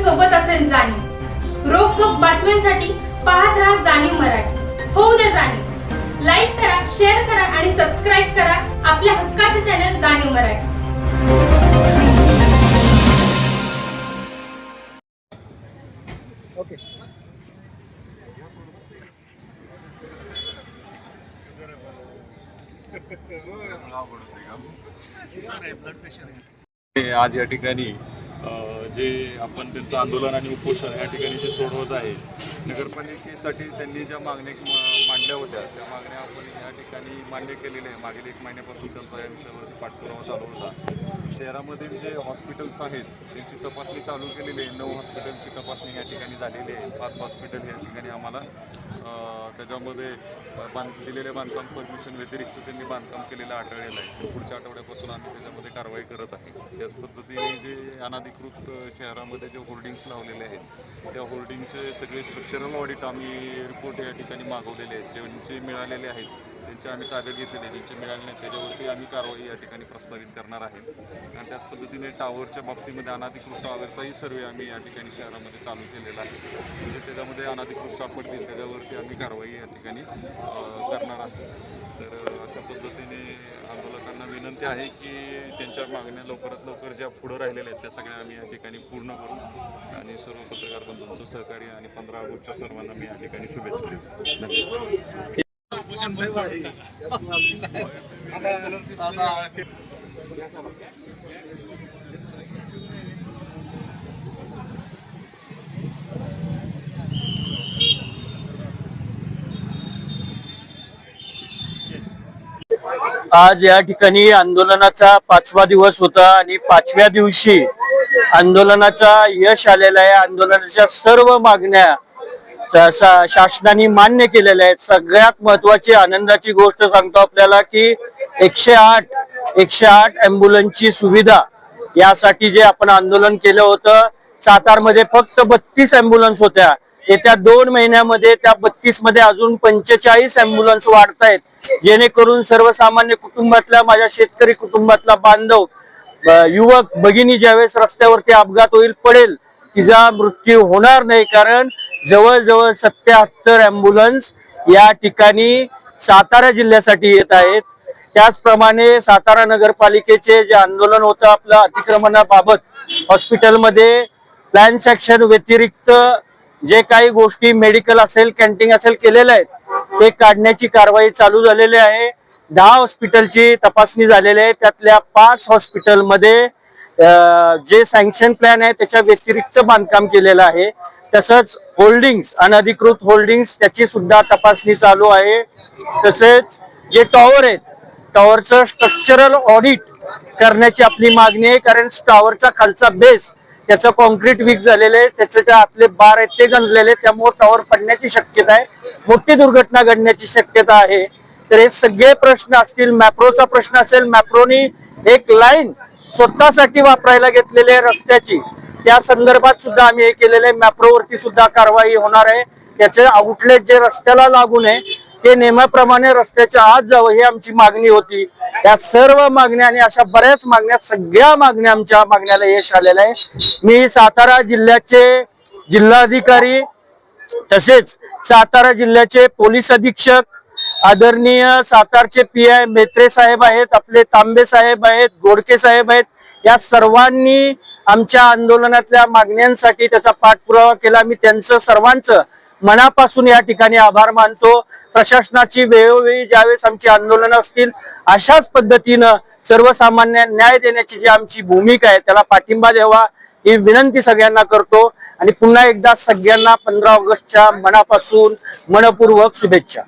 सोबत असेल जाणीव। रोखोक बातम्यांसाठी पाहत राहा जाणीव मराठी। होऊ द्या जाणीव। लाईक करा, शेअर करा आणि सबस्क्राईब करा आपल्या हक्काचे चॅनल जाणीव मराठी। ओके आज या ठिकाणी जे आपण त्यांचं आंदोलन आणि उपोषण या ठिकाणी जे सोडवत आहे, नगरपालिकेसाठी त्यांनी ज्या मागण्या मांडल्या होत्या त्या मागण्या आपण या ठिकाणी मान्य केलेल्या आहे। मागील 1 महिन्यापासून त्यांचा या विषयावरती पाठपुरावा चालू होता। शहरामध्ये जे हॉस्पिटल्स आहेत त्यांची तपासणी चालू केलेली आहे। 9 हॉस्पिटलची तपासणी या ठिकाणी झालेली आहे। 5 हॉस्पिटल या ठिकाणी आम्हाला त्याच्यामध्ये दिलेल्या बांधकाम परमिशन व्यतिरिक्त त्यांनी बांधकाम केलेलं आढळलेलं आहे। पुढच्या आठवड्यापासून आम्ही त्याच्यामध्ये कारवाई करत आहे। त्याच पद्धतीने जे अनधिकृत शहरामध्ये जे होर्डिंग्स लावलेले आहेत त्या होर्डिंगचे सगळे स्ट्रक्चरल ऑडिट आम्ही रिपोर्ट या ठिकाणी मागवलेले आहेत। ज्यांचे मिळालेले आहेत त्यांचे आम्ही ताब्यात घेतलेले, ज्यांचे मिळाले नाहीत त्याच्यावरती आम्ही कारवाई या ठिकाणी प्रस्तावित करणार आहे। आणि त्याच पद्धतीने टावरच्या बाबतीमध्ये अनधिकृत टावरचाही सर्वे आम्ही या ठिकाणी शहरामध्ये चालू केलेला आहे। म्हणजे त्याच्यामध्ये अनधिकृत सापडतील त्याच्यावरती आम्ही कारवाई या ठिकाणी करणार आहे। तर अशा पद्धतीने आंदोलकांना विनंती आहे की त्यांच्या मागण्या लवकरात लवकर ज्या पुढं राहिलेल्या आहेत त्या सगळ्या आम्ही या ठिकाणी पूर्ण करू। आणि सर्व पत्रकार बंधूंचं सहकार्य आणि 15 ऑगस्टच्या सर्वांना मी या ठिकाणी शुभेच्छा देतो। आज या ठिकाणी आंदोलनाचा 5वा दिवस होता आणि 5व्या दिवशी आंदोलनाचा यश आलेला आहे। आंदोलनाच्या सर्व मागण्या शासनाने मान्य केलेल्या आहेत। सगळ्यात महत्त्वाची आनंदाची गोष्ट सांगतो आपल्याला की 108 ॲम्ब्युलन्सची सुविधा यासाठी जे आपण आंदोलन केलं होतं, सातारमध्ये फक्त 32 ॲम्ब्युलन्स होत्या। येत्या 2 महिन्यामध्ये त्या 32 मध्ये अजून 45 ॲम्ब्युलन्स वाढतायत, जेणेकरून सर्वसामान्य कुटुंबातल्या, माझ्या शेतकरी कुटुंबातला बांधव युवक भगिनी ज्यावेळेस रस्त्यावरती अपघात होईल पडेल तिचा मृत्यू होणार नाही। कारण जवळजवळ 77 ॲम्ब्युलन्स या ठिकाणी सातारा जिल्ह्यासाठी येत आहेत। त्याचप्रमाणे सातारा नगरपालिकेचे जे आंदोलन होतं आपलं अतिक्रमणाबाबत, हॉस्पिटलमध्ये प्लॅन सेक्शन व्यतिरिक्त जे काही गोष्टी मेडिकल असेल, कॅन्टीन असेल केलेल्या आहेत ते काढण्याची कारवाई चालू झालेली आहे। 10 हॉस्पिटलची तपासणी झालेली आहे। त्यातल्या 5 हॉस्पिटलमध्ये जे सँक्शन प्लॅन आहे त्याच्या व्यतिरिक्त बांधकाम केलेलं आहे। तसंच होल्डिंग्स, अनधिकृत होल्डिंग्स त्याची सुद्धा तपासणी चालू आहे। तसेच जे टॉवर आहेत टॉवरचं स्ट्रक्चरल ऑडिट करण्याची आपली मागणी आहे। कारण टॉवरचा खालचा बेस त्याचं कॉन्क्रीट वीक झालेलं आहे, त्याचे जे आतले बार आहेत ते गंजलेले, त्यामुळे टॉवर पडण्याची शक्यता आहे, मोठी दुर्घटना घडण्याची शक्यता आहे। तर हे सगळे प्रश्न असतील, मॅप्रोचा प्रश्न असेल, मॅप्रोनी एक लाईन स्वतःसाठी वापरायला घेतलेली आहे रस्त्याची, त्या संदर्भात सुद्धा आम्ही हे केलेले आहे। मॅप्रोवरती सुद्धा कारवाई होणार आहे। त्याचे आउटलेट जे रस्त्याला लागून आहे ते नेहमीप्रमाणे रस्त्याच्या आत जावं ही आमची मागणी होती। या सर्व मागण्या आणि अशा बऱ्याच मागण्या, सगळ्या मागण्या आमच्या मागण्याला यश आलेलं आहे। मी सातारा जिल्ह्याचे जिल्हाधिकारी तसेच सातारा जिल्ह्याचे पोलीस अधीक्षक, आदरणीय सातारचे PI मेत्रे साहेब आहेत, आपले तांबे साहेब आहेत, गोडके साहेब आहेत, या सर्वांनी आमच्या आंदोलनातल्या मागण्यांसाठी त्याचा पाठपुरावा केला। मी त्यांचं सर्वांचं मनापासून या ठिकाणी आभार मानतो। प्रशासनाची वेळोवेळी ज्यावेळेस आमची आंदोलनं असतील अशाच पद्धतीनं सर्वसामान्य न्याय देण्याची जी आमची भूमिका आहे त्याला पाठिंबा द्यावा ही विनंती सगळ्यांना करतो। आणि पुन्हा एकदा सगळ्यांना 15 ऑगस्टच्या मनापासून मनपूर्वक शुभेच्छा।